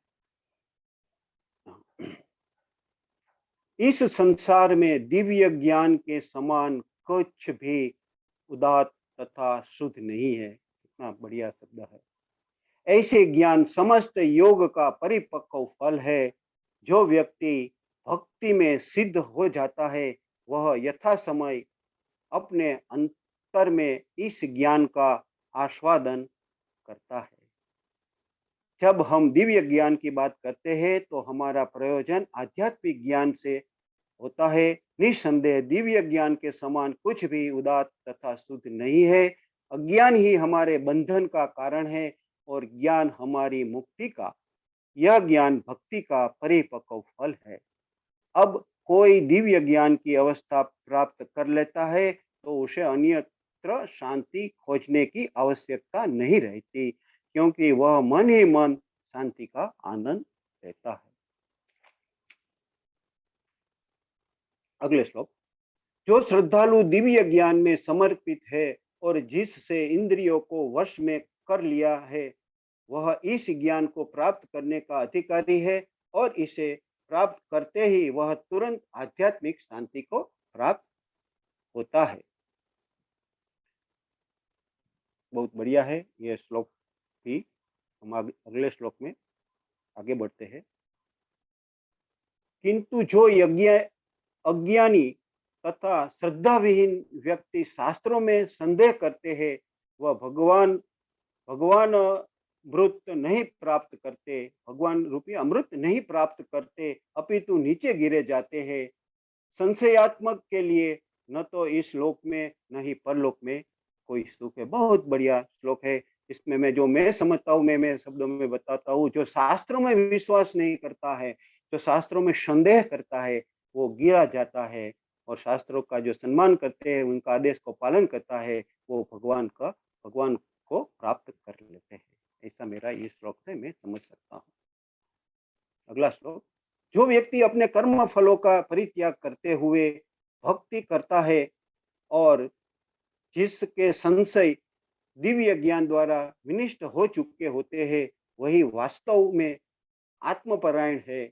इस संसार में दिव्य ज्ञान के समान कुछ भी उदात्त तथा शुद्ध नहीं है। कितना बढ़िया शब्द है। ऐसे ज्ञान समस्त योग का परिपक्व फल है। जो व्यक्ति भक्ति में सिद्ध हो जाता है, वह यथा समय अपने उत्तर में इस ज्ञान का आस्वादन करता है। जब हम दिव्य ज्ञान की बात करते हैं तो हमारा प्रयोजन आध्यात्मिक ज्ञान से होता है। निस्संदेह दिव्य ज्ञान के समान कुछ भी उदात्त तथा शुद्ध नहीं है। अज्ञान ही हमारे बंधन का कारण है और ज्ञान हमारी मुक्ति का। यह ज्ञान भक्ति का परिपक्व फल है। अब कोई दिव्य ज्ञान की अवस्था प्राप्त कर लेता है तो उसे अन्यत्र शांति खोजने की आवश्यकता नहीं रहती, क्योंकि वह मन ही मन शांति का आनंद लेता है। अगले श्लोक। जो श्रद्धालु दिव्य ज्ञान में समर्पित है और जिससे इंद्रियों को वश में कर लिया है, वह इस ज्ञान को प्राप्त करने का अधिकारी है और इसे प्राप्त करते ही वह तुरंत आध्यात्मिक शांति को प्राप्त होता है। बहुत बढ़िया है यह श्लोक भी। हम अगले श्लोक में आगे बढ़ते हैं। किंतु जो अज्ञानी तथा श्रद्धाविहीन व्यक्ति शास्त्रों में संदेह करते हैं, वह भगवान अमृत नहीं प्राप्त करते, भगवान रूपी अमृत नहीं प्राप्त करते, अपितु नीचे गिरे जाते हैं। संशयात्मक के लिए न तो इस लोक में न ही परलोक में कोई सुख है। बहुत बढ़िया श्लोक है। इसमें मैं समझता हूँ, मैं शब्दों में बताता हूँ। जो शास्त्रों में विश्वास नहीं करता है, जो शास्त्रों में संदेह करता है, वो गिरा जाता है। और शास्त्रों का जो सम्मान करते हैं, उनका आदेश को पालन करता है, वो भगवान को प्राप्त कर लेते हैं। ऐसा मेरा इस श्लोक से मैं समझ सकता हूँ। अगला श्लोक। जो व्यक्ति अपने कर्म फलों का परित्याग करते हुए भक्ति करता है और जिसके संशय दिव्य ज्ञान द्वारा विनिष्ट हो चुके होते हैं, वही वास्तव में आत्मपरायण है।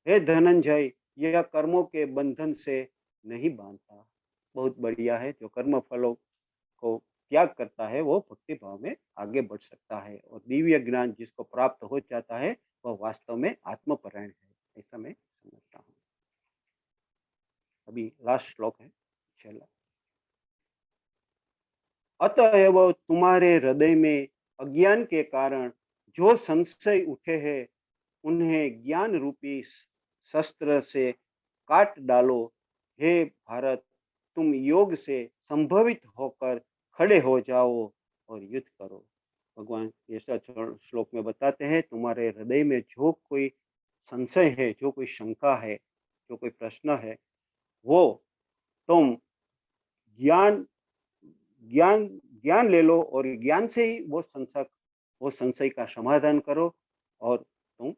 हे धनंजय, यह कर्मों के बंधन से नहीं बांधता। बहुत बढ़िया है। जो कर्म फलों को त्याग करता है वो भक्ति भाव में आगे बढ़ सकता है, और दिव्य ज्ञान जिसको प्राप्त हो जाता है वह वास्तव में आत्मपरायण है। ऐसा मैं समझता हूँ। अभी लास्ट श्लोक है, छेला। अतएव तुम्हारे हृदय में अज्ञान के कारण जो संशय उठे हैं, उन्हें ज्ञान रूपी शस्त्र से काट डालो। हे भारत, तुम योग से संभवित होकर खड़े हो जाओ और युद्ध करो। भगवान ऐसा श्लोक में बताते हैं, तुम्हारे हृदय में जो कोई संशय है, जो कोई शंका है, जो कोई प्रश्न है, वो तुम ज्ञान ज्ञान ज्ञान ले लो और ज्ञान से ही वो संशय का समाधान करो और तुम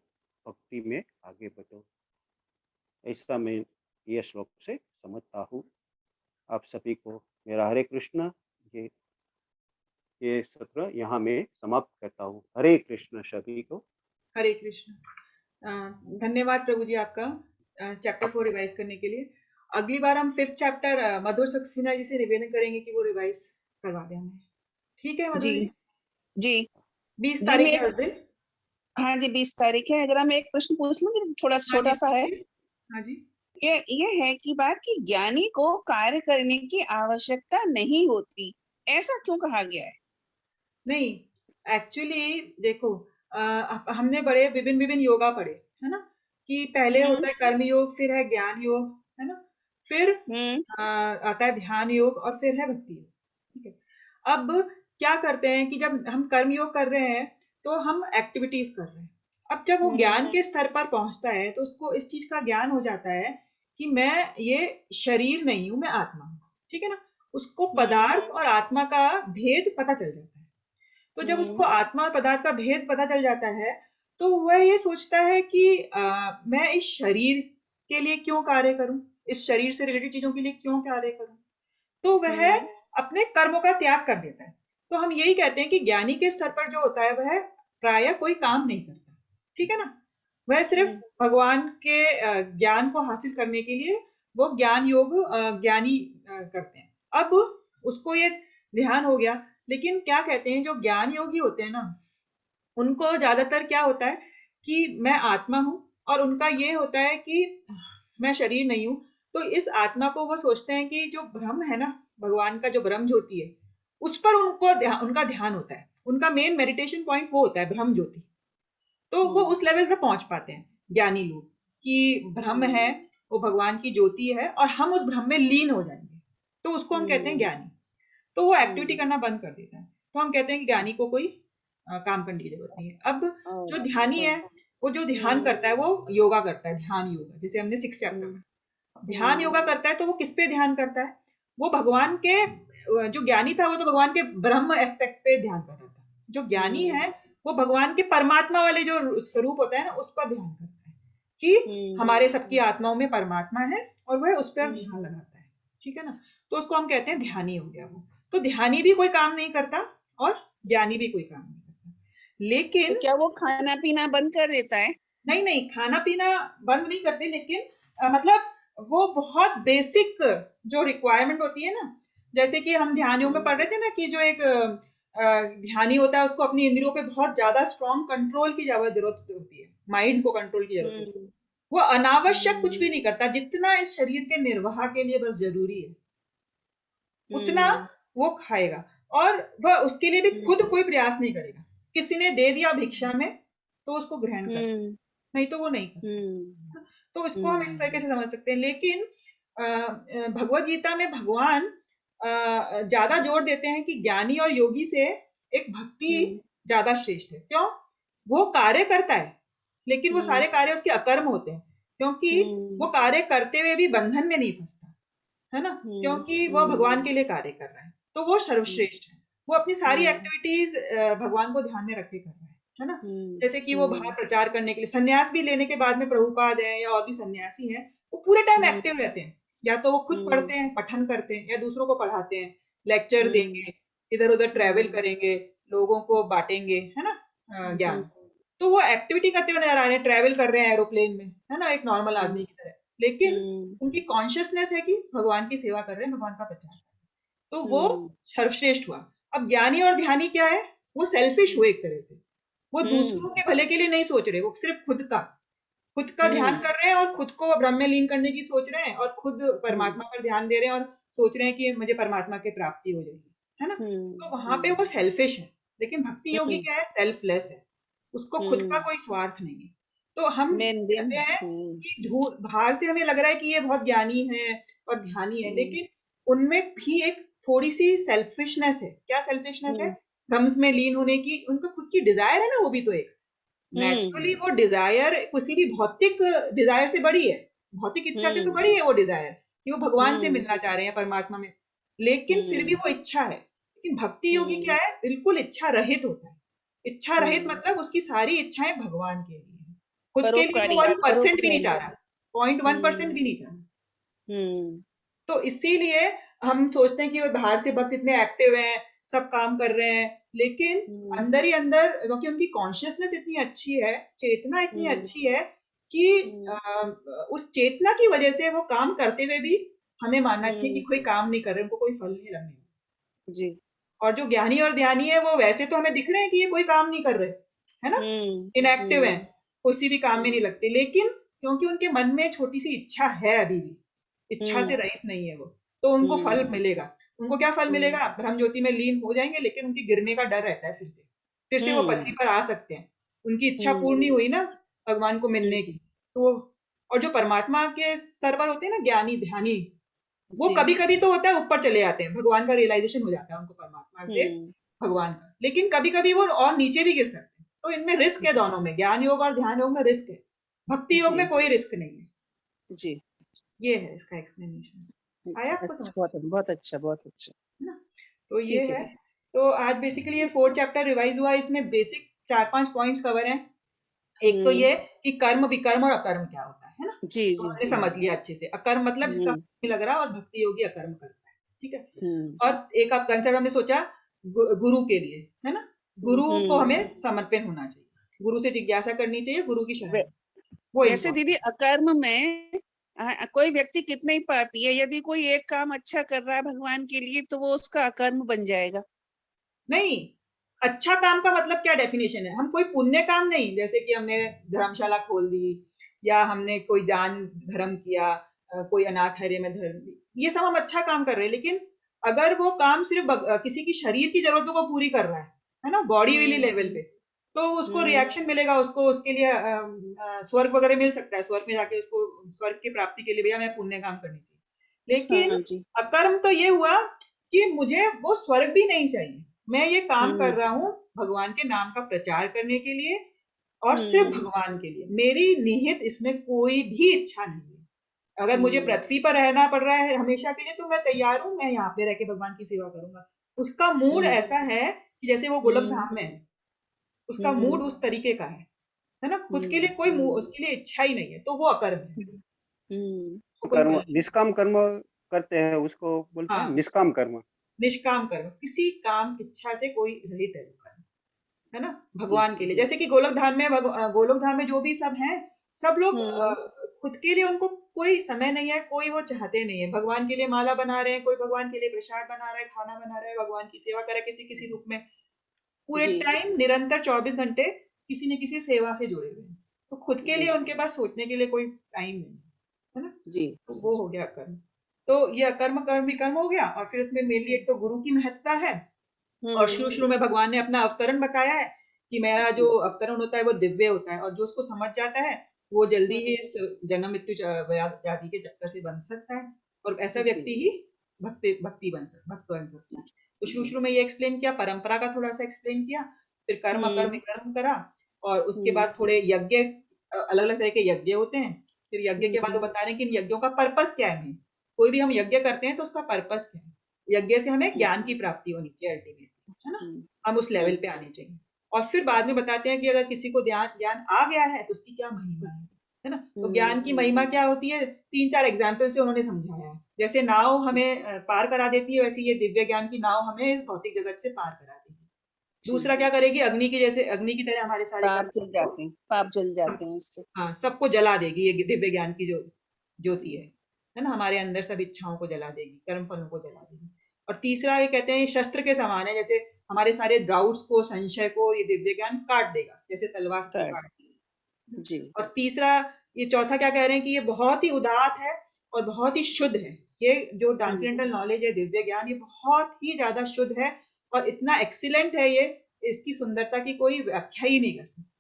भक्ति में आगे बढ़ो। ऐसा मैं यह श्लोक से समझता हूँ। आप सभी को मेरा हरे कृष्ण। ये सत्र यहाँ मैं समाप्त करता हूँ। हरे कृष्ण सभी को। हरे कृष्ण। धन्यवाद प्रभु जी आपका चैप्टर 4 रिवाइज करने के लिए। अगली बार हम 5th चैप्टर मधुर सक्सेना जी से निवेदन करेंगे कि वो रिवाइज करवा दें हमें। ठीक है मधुर जी? जी 20 जी तारीख है उस दिन। हाँ जी 20 तारीख है। अगर मैं एक प्रश्न पूछ लूँ, थोड़ा छोटा सा है। हाँ जी। ये है कि बात कि ज्ञानी को कार्य करने की आवश्यकता नहीं होती, ऐसा क्यों कहा गया है? नहीं, एक्चुअली देखो, हमने बड़े विभिन्न योगा पढ़े, है ना? कि पहले होता है कर्म योग, फिर है ज्ञान योग, है ना? फिर आता है ध्यान योग और फिर है भक्ति योग। ठीक है। अब क्या करते हैं कि जब हम कर्म योग कर रहे हैं तो हम एक्टिविटीज कर रहे हैं। अब जब वो ज्ञान के स्तर पर पहुंचता है तो उसको इस चीज का ज्ञान हो जाता है कि मैं ये शरीर नहीं हूं, मैं आत्मा हूं। ठीक है ना? उसको पदार्थ और आत्मा का भेद पता चल जाता है। तो जब उसको आत्मा और पदार्थ का भेद पता चल जाता है तो वह ये सोचता है कि मैं इस शरीर के लिए क्यों कार्य करूं, इस शरीर से रिलेटेड चीजों के लिए क्यों कार्य करूं। तो वह अपने कर्मों का त्याग कर देता है। तो हम यही कहते हैं कि ज्ञानी के स्तर पर जो होता है वह प्रायः कोई काम नहीं करता। ठीक है ना? वह सिर्फ भगवान के ज्ञान को हासिल करने के लिए वो ज्ञान योग ज्ञानी करते हैं। अब उसको ये ध्यान हो गया। लेकिन क्या कहते हैं, जो ज्ञान योगी होते हैं ना, उनको ज्यादातर क्या होता है कि मैं आत्मा हूं, और उनका ये होता है कि मैं शरीर नहीं हूं। तो इस आत्मा को वो सोचते हैं कि जो ब्रह्म है ना, भगवान का जो ब्रह्म ज्योति है, उस पर उनका ध्यान होता है, उनका मेन मेडिटेशन पॉइंट वो होता है ब्रह्म ज्योति। तो वो उस लेवल पे पहुंच पाते हैं ज्ञानी लोग कि ब्रह्म है, वो भगवान की ज्योति है और हम उस ब्रह्म में लीन हो जाएंगे, तो उसको हम कहते हैं ज्ञानी। तो वो एक्टिविटी करना बंद कर देता है, तो हम कहते हैं कि ज्ञानी को कोई काम करने की जरूरत नहीं है। अब जो ध्यानी है, वो जो ध्यान करता है वो योगा करता है, ध्यान योगा, जैसे हमने 6 चैप्टर में ध्यान योगा करता है। तो वो किस पे ध्यान करता है? वो भगवान के जो ज्ञानी था वो तो भगवान के ब्रह्म एस्पेक्ट पे ध्यान कर रहा था। जो ज्ञानी है वो भगवान के परमात्मा वाले जो स्वरूप होता है ना, उस पर ध्यान करता है कि हमारे सबकी आत्माओं में परमात्मा है और वह उस पर ध्यान लगाता है। ठीक है ना? तो उसको हम कहते हैं ध्यानी हो गया वो। तो ध्यानी भी कोई काम नहीं करता और ज्ञानी भी कोई काम नहीं करता। लेकिन तो क्या वो खाना पीना बंद कर देता है? नहीं नहीं, खाना पीना बंद नहीं करते, लेकिन मतलब वो बहुत बेसिक जो रिक्वायरमेंट होती है ना, जैसे कि हम ध्यान योग में पढ़ रहे थे ना कि जो एक ध्यानी होता है उसको अपनी इंद्रियों पे बहुत ज्यादा स्ट्रॉन्ग कंट्रोल की जरूरत होती है, माइंड को कंट्रोल की जरूरत होती है। वो अनावश्यक कुछ भी नहीं करता, जितना इस शरीर के निर्वाह के लिए बस जरूरी है उतना वो खाएगा, और वह उसके लिए भी खुद कोई प्रयास नहीं करेगा। किसी ने दे दिया भिक्षा में तो उसको ग्रहण कर, नहीं तो वो नहीं करता। तो इसको हम इस तरीके से समझ सकते हैं। लेकिन भगवत गीता में भगवान ज्यादा जोर देते हैं कि ज्ञानी और योगी से एक भक्ति ज्यादा श्रेष्ठ है। क्यों? वो कार्य करता है लेकिन वो सारे कार्य उसके अकर्म होते हैं, क्योंकि वो कार्य करते हुए भी बंधन में नहीं फंसता है ना, क्योंकि वो भगवान के लिए कार्य कर रहा है, तो वो सर्वश्रेष्ठ है। वो अपनी सारी एक्टिविटीज भगवान को ध्यान में रख के कर रहा है ना। जैसे कि वो बाहर प्रचार करने के लिए सन्यास भी लेने के बाद में प्रभुपाद है या और भी सन्यासी हैं, वो पूरे टाइम एक्टिव रहते हैं। या तो वो खुद पढ़ते हैं, पठन करते हैं, या दूसरों को पढ़ाते हैं, लेक्चर देंगे, इधर उधर ट्रेवल करेंगे, लोगों को बांटेंगे, है ना, ज्ञान। तो वो एक्टिविटी करते हुए नजर आ रहे हैं, ट्रेवल कर रहे हैं एरोप्लेन में, है ना, एक नॉर्मल आदमी की तरह, लेकिन उनकी कॉन्शियसनेस है कि भगवान की सेवा कर रहे हैं, भगवान का प्रचार कर रहे हैं, तो वो सर्वश्रेष्ठ हुआ। अब ज्ञानी और ध्यानी क्या है? वो सेल्फिश हुए एक तरह से, वो दूसरों के भले के लिए नहीं सोच रहे, वो सिर्फ खुद का ध्यान कर रहे हैं और खुद को ब्रह्म में लीन करने की सोच रहे हैं, और खुद परमात्मा पर ध्यान दे रहे हैं और सोच रहे हैं कि मुझे परमात्मा की प्राप्ति हो जाएगी, है ना। तो वहां पे वो सेल्फिश है। लेकिन भक्ति योगी क्या है? सेल्फलेस है, उसको खुद का कोई स्वार्थ नहीं है। तो हम कहते हैं कि बाहर से हमें लग रहा है कि ये बहुत ज्ञानी है और ध्यानी है, लेकिन उनमें भी एक थोड़ी सी सेल्फिशनेस है। क्या सेल्फिशनेस है? ब्रह्म में लीन होने की उनका खुद की डिजायर है ना, वो भी तो एक नेचुरली वो डिजायर किसी भी भौतिक डिजायर से बड़ी है, भौतिक इच्छा से तो बड़ी है वो डिजायर, कि वो भगवान से मिलना चाह रहे हैं, परमात्मा में, लेकिन फिर भी वो इच्छा है। लेकिन भक्ति योगी क्या है? बिल्कुल इच्छा रहित होता है। इच्छा रहित मतलब उसकी सारी इच्छाएं भगवान के लिए है, खुद के लिए वो 1% भी नहीं चाह रहा, 0.1% भी नहीं चाह रहा। तो इसीलिए हम सोचते हैं कि वो बाहर से भक्त इतने एक्टिव हैं, सब काम कर रहे हैं, लेकिन अंदर ही अंदर, क्योंकि उनकी कॉन्शियसनेस इतनी अच्छी है, चेतना इतनी अच्छी है कि उस चेतना की वजह से वो काम करते हुए भी हमें मानना चाहिए कि कोई काम नहीं कर रहे, उनको कोई फल नहीं लगने जी। और जो ज्ञानी और ध्यानी है वो वैसे तो हमें दिख रहे हैं कि ये कोई काम नहीं कर रहे, है ना, इनएक्टिव है, किसी भी काम में नहीं लगते, लेकिन क्योंकि उनके मन में छोटी सी इच्छा है, अभी भी इच्छा से रहित नहीं है वो, तो उनको फल मिलेगा। उनको क्या फल मिलेगा? ब्रह्म ज्योति में लीन हो जाएंगे, लेकिन उनके गिरने का डर रहता है, फिर से वो पृथ्वी पर आ सकते हैं। उनकी इच्छा पूर्ण नहीं हुई ना भगवान को मिलने की, तो और जो परमात्मा के स्तर पर होते हैं ना ज्ञानी ध्यानी, वो कभी कभी तो होता है ऊपर चले जाते हैं, भगवान का रियलाइजेशन हो जाता है उनको परमात्मा से, भगवान का, लेकिन कभी कभी वो और नीचे भी गिर सकते हैं। तो इनमें रिस्क है, दोनों में, ज्ञान योग और ध्यान योग में रिस्क है, भक्ति योग में कोई रिस्क नहीं है जी। ये है इसका एक्सप्लेनेशन। आया आपको समझ? बहुत अच्छा, बहुत अच्छा, है ना। तो ये है। तो आज बेसिकली ये 4 चैप्टर रिवाइज हुआ, इसमें बेसिक 4-5 पॉइंट्स कवर हैं। एक तो ये कि कर्म विकर्म और अकर्म क्या होता है ना, जी तो हमने समझ लिया अच्छे से। अकर्म मतलब जिसका नहीं लग रहा, और भक्ति योगी अकर्म करता है, ठीक है। और एक आप कंसेप्ट हमने सोचा गुरु के लिए, है ना, गुरु को हमें समर्पित होना चाहिए, गुरु से जिज्ञासा करनी चाहिए, गुरु की शरण। वो वैसे दीदी अकर्म में कोई व्यक्ति कितना ही पापी है, यदि कोई एक काम अच्छा कर रहा है भगवान के लिए, तो वो उसका अकर्म बन जाएगा? नहीं, अच्छा काम का मतलब क्या डेफिनेशन है? हम कोई पुण्य काम नहीं, जैसे कि हमने धर्मशाला खोल दी, या हमने कोई दान धर्म किया, कोई अनाथालय में धर्म दी, ये सब हम अच्छा काम कर रहे हैं, लेकिन अगर वो काम सिर्फ किसी की शरीर की जरूरतों को पूरी कर रहा है ना, बॉडी वाली लेवल पे, तो उसको रिएक्शन मिलेगा, उसको उसके लिए स्वर्ग वगैरह मिल सकता है, स्वर्ग में जाके उसको स्वर्ग की प्राप्ति के लिए भैया मैं पुण्य काम करनी चाहिए। लेकिन हाँ जी। अकर्म तो ये हुआ कि मुझे वो स्वर्ग भी नहीं चाहिए, मैं ये काम कर रहा हूँ भगवान के नाम का प्रचार करने के लिए और सिर्फ भगवान के लिए, मेरी निहित इसमें कोई भी इच्छा नहीं है। अगर मुझे पृथ्वी पर रहना पड़ रहा है हमेशा के लिए तो मैं तैयार हूँ, मैं यहाँ पे रह के भगवान की सेवा करूंगा। उसका मूड ऐसा है कि जैसे वो गोलक धाम में है, उसका मूड उस तरीके का है ना, खुद के लिए कोई उसके लिए इच्छा ही नहीं है, तो वो अकर्म है, वो कोई कर्म, फल नहीं। निष्काम कर्म करते हैं उसको बोलते हैं हाँ, निष्काम कर्म। निष्काम कर्म, किसी काम इच्छा से कोई रहित है वो कर्म, है ना, जी भगवान के लिए। जी। जैसे कि गोलोक धाम में गोलोक धाम में जो भी सब हैं, सब लोग खुद के लिए उनको कोई समय नहीं है, कोई वो चाहते नहीं है, भगवान के लिए माला बना रहे हैं, कोई भगवान के लिए प्रसाद बना रहा है, खाना बना रहा है, भगवान की सेवा कर रहा है किसी किसी रूप में, पूरे जी टाइम निरंतर 24 घंटे किसी न किसी सेवा से जुड़े हुए हैं। तो खुद के लिए जी उनके पास सोचने के लिए कोई टाइम नहीं है ना। जी तो जी वो जी। हो गया कर्म। तो ये अकर्म कर्म विकर्म हो गया, और फिर इसमें मेनली एक तो गुरु की महत्ता है, और शुरू शुरू में भगवान ने अपना अवतरण बताया है कि मेरा जो जी। अवतरण होता है वो दिव्य होता है, और जो उसको समझ जाता है वो जल्दी ही इस जन्म मृत्यु व्याधि के चक्कर से बन सकता है, और ऐसा जी व्यक्ति ही भक्त बन सकता है। तो शुरू जी। शुरू में ये एक्सप्लेन किया, परंपरा का थोड़ा सा एक्सप्लेन किया, फिर कर्म अकर्म विकर्म करा, और उसके बाद थोड़े यज्ञ, अलग अलग तरह के यज्ञ होते हैं। फिर यज्ञ के बाद वो बता रहे हैं कि इन यज्ञों का पर्पस क्या है। कोई भी हम यज्ञ करते हैं तो उसका पर्पस क्या है, यज्ञ से हमें ज्ञान की प्राप्ति होनी चाहिए अल्टीमेटली, है ना, हम उस लेवल पे आने चाहिए। और फिर बाद में बताते हैं कि अगर किसी को ज्ञान ज्ञान आ गया है तो उसकी क्या महिमा है ना। तो ज्ञान की महिमा क्या होती है, 3-4 एग्जाम्पल से उन्होंने समझाया है। जैसे नाव हमें पार करा देती है, वैसे ये दिव्य ज्ञान की नाव हमें इस भौतिक जगत से पार करा देगी। दूसरा क्या करेगी, अग्नि की, जैसे अग्नि की तरह हमारे सारे पाप कर्म जल जाते हैं, पाप जल हम, जाते हैं इससे। हाँ, सबको जला देगी, ये दिव्य ज्ञान की जो ज्योति है ना, हमारे अंदर सब इच्छाओं को जला देगी, कर्म फलों को जला देगी। और तीसरा ये कहते हैं ये शस्त्र के समान है, जैसे हमारे सारे डाउट्स को, संशय को ये दिव्य ज्ञान काट देगा, जैसे तलवार को थर्ड। काटती है। जी और तीसरा, ये चौथा क्या कह रहे हैं कि ये बहुत ही उदात्त है और बहुत ही शुद्ध है। ये जो ट्रांसेंडेंटल नॉलेज है, दिव्य ज्ञान, ये बहुत ही ज्यादा शुद्ध है और इतना एक्सीलेंट है ये, इसकी सुंदरता की कोई व्याख्या ही नहीं कर सकती।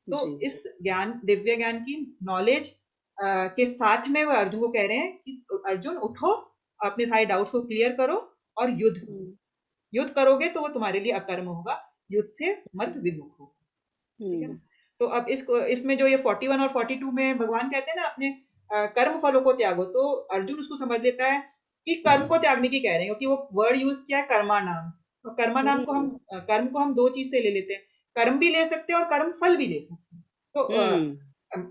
तो जी। इस ज्ञान, दिव्य ज्ञान की नॉलेज के साथ में वो अर्जुन को कह रहे हैं कि अर्जुन उठो, अपने सारे डाउट्स को क्लियर करो और युद्ध करो। युद्ध करोगे तो वो तुम्हारे लिए अकर्म होगा, युद्ध से मत विमुख हो, ठीक है ना। तो अब इसमें जो ये 41 और 42 में भगवान कहते हैं ना अपने कर्म फलों को त्यागो, तो अर्जुन उसको समझ लेता है कि कर्म को त्यागने की कह रहे हैं, क्योंकि वो वर्ड यूज किया है कर्मा नाम। तो कर्मा नाम को हम कर्म को हम दो चीज से ले लेते हैं, कर्म भी ले सकते हैं और कर्म फल भी ले सकते हैं। तो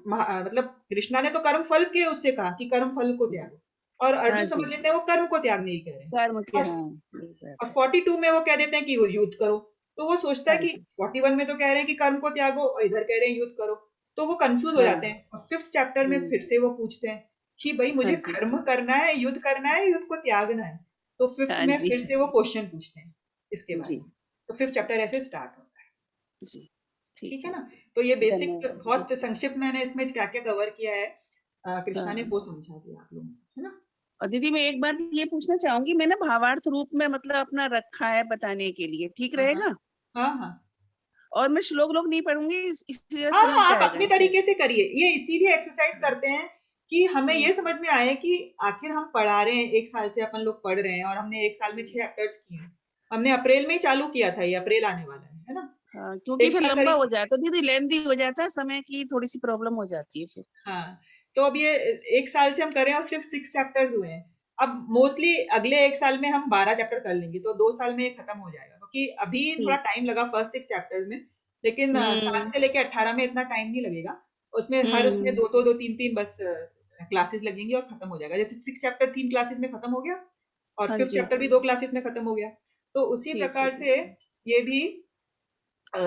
मतलब कृष्णा ने तो कर्म फल के उससे कहा कि कर्म फल को त्यागो, और हाँ अर्जुन समझ जी। लेते हैं वो कर्म को त्यागने ही कह रहे हैं। कर्म के, और हाँ ये बात और है। 42 में वो कह देते हैं कि वो युद्ध करो। तो वो सोचता है हाँ कि जी। 41 में तो कह रहे हैं कि कर्म को त्यागो और इधर कह रहे हैं युद्ध करो, तो वो कंफ्यूज हो जाते हाँ। हैं। और 5th चैप्टर में फिर से वो पूछते हैं कि भाई हाँ मुझे जी। कर्म करना है, युद्ध करना है, युद्ध को त्यागना है। तो 5th हाँ में जी। फिर से वो क्वेश्चन पूछते हैं इसके बारे जी में। तो 5th चैप्टर ऐसे स्टार्ट होता है, जी। ठीक ठीक है है ना। जी। तो ये बेसिक धन्यवाद। बहुत संक्षिप्त मैंने इसमें क्या क्या कवर किया है, कृष्णा ने हाँ। वो समझा दिया आप लोगों को, है ना। और दीदी मैं एक बात ये पूछना चाहूंगी, मैंने भावार्थ रूप में मतलब अपना रखा है बताने के लिए, ठीक हाँ रहेगा? हाँ हाँ और मैं श्लोक लोग नहीं पढ़ूंगी, इसी तरह हाँ समझ हाँ, आप जाएगा अपने ऐसे? तरीके से करिए, ये इसीलिए एक्सरसाइज करते हैं कि हमें हम्म ये समझ में आए कि आखिर हम पढ़ा रहे हैं, 1 साल से अपन लोग पढ़ रहे हैं, और हमने 1 साल में 6 चैप्टर्स किए हैं। हमने अप्रैल में ही चालू किया था, ये अप्रैल आने वाला है ना। हाँ, क्योंकि 1 फिर साल लंबा करीब। हो जाता है दीदी, लेंदी हो जाता है, समय की थोड़ी सी प्रॉब्लम हो जाती है फिर। हाँ, तो अब ये 1 साल से हम कर रहे हैं और सिर्फ 6 चैप्टर्स हुए हैं। अब मोस्टली अगले 1 साल में हम 12 चैप्टर कर लेंगे, तो 2 साल में ये खत्म हो जाएगा, क्योंकि अभी थोड़ा ठीक। टाइम लगा फर्स्ट 6 चैप्टर्स में। लेकिन 7 हम्म से लेके 18 में इतना टाइम नहीं लगेगा। उसमें हर उसमें हम्म। दो तीन तीन बस क्लासेस लगेंगी और खत्म हो जाएगा। जैसे 6 चैप्टर 3 क्लासेस में खत्म हो गया, और हाँ 5th जी। चैप्टर भी 2 क्लासेस में खत्म हो गया। तो उसी ठीक है प्रकार जी। से ये भी